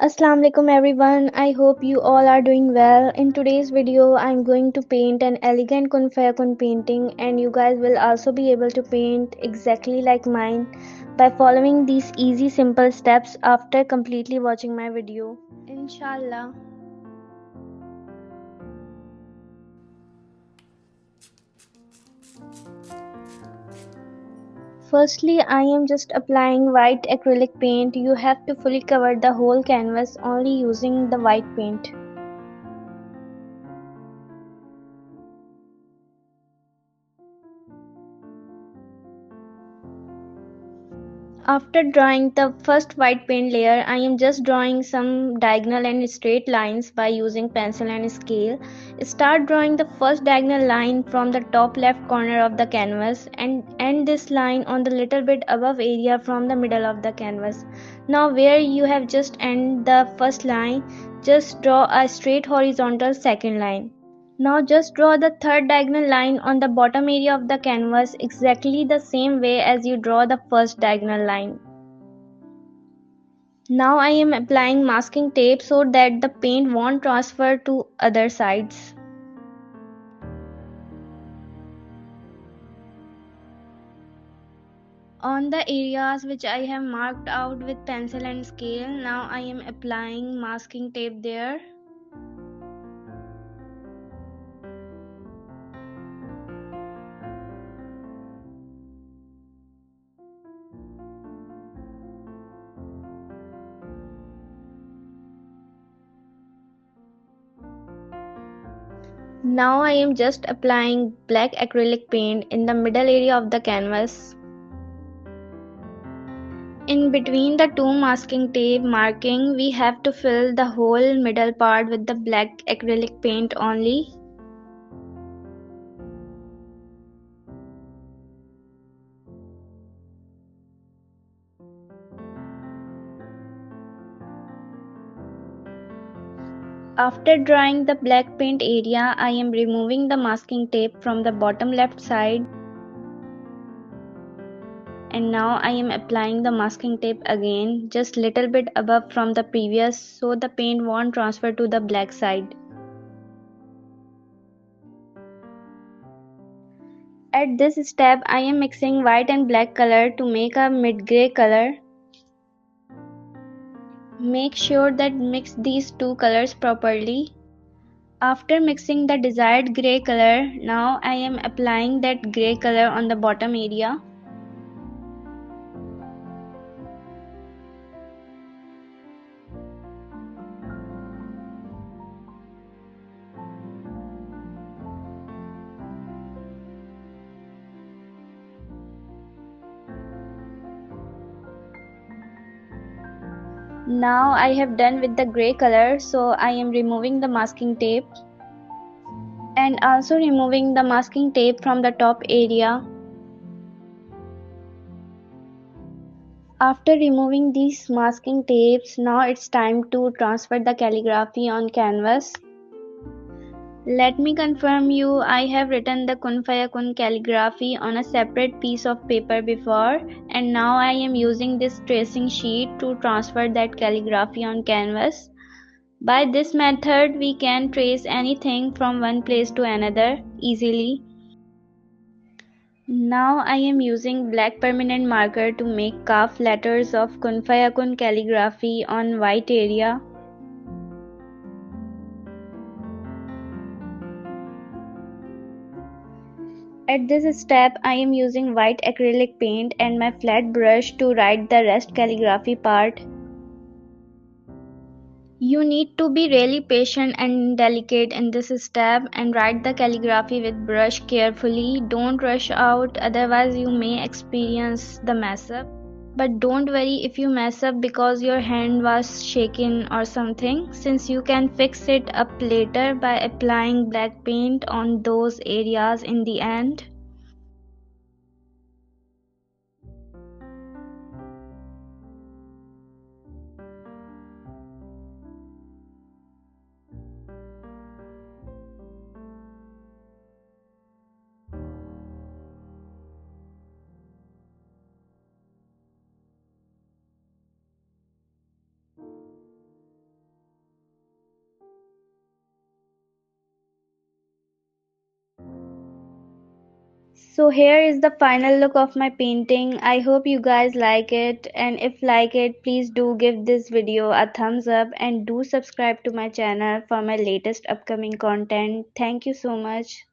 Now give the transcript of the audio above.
Assalamu alaikum everyone. I hope you all are doing well. In today's video, I'm going to paint an elegant Kunfayakun painting, and you guys will also be able to paint exactly like mine by following these easy simple steps after completely watching my video. Inshallah. Firstly, I am just applying white acrylic paint. You have to fully cover the whole canvas only using the white paint. After drawing the first white paint layer, I am just drawing some diagonal and straight lines by using pencil and scale. Start drawing the first diagonal line from the top left corner of the canvas and end this line on the little bit above area from the middle of the canvas. Now where you have just ended the first line, just draw a straight horizontal second line. Now just draw the third diagonal line on the bottom area of the canvas exactly the same way as you draw the first diagonal line. Now I am applying masking tape so that the paint won't transfer to other sides. On the areas which I have marked out with pencil and scale, now I am applying masking tape there. Now I am just applying black acrylic paint in the middle area of the canvas. In between the two masking tape marking, we have to fill the whole middle part with the black acrylic paint only. After drawing the black paint area, I am removing the masking tape from the bottom left side. And now I am applying the masking tape again, just little bit above from the previous so the paint won't transfer to the black side. At this step, I am mixing white and black color to make a mid-gray color. Make sure that mix these two colors properly. After mixing the desired grey color, now I am applying that grey color on the bottom area. Now I have done with the grey color, so I am removing the masking tape and also removing the masking tape from the top area. After removing these masking tapes, now it's time to transfer the calligraphy on canvas. Let me confirm you, I have written the Kunfayakun calligraphy on a separate piece of paper before, and now I am using this tracing sheet to transfer that calligraphy on canvas. By this method, we can trace anything from one place to another easily. Now I am using black permanent marker to make calf letters of Kunfayakun calligraphy on white area. At this step, I am using white acrylic paint and my flat brush to write the rest calligraphy part. You need to be really patient and delicate in this step and write the calligraphy with brush carefully. Don't rush out, otherwise you may experience the mess up. But don't worry if you mess up because your hand was shaken or something, since you can fix it up later by applying black paint on those areas in the end. So here is the final look of my painting. I hope you guys like it, and if like it, please do give this video a thumbs up and do subscribe to my channel for my latest upcoming content. Thank you so much.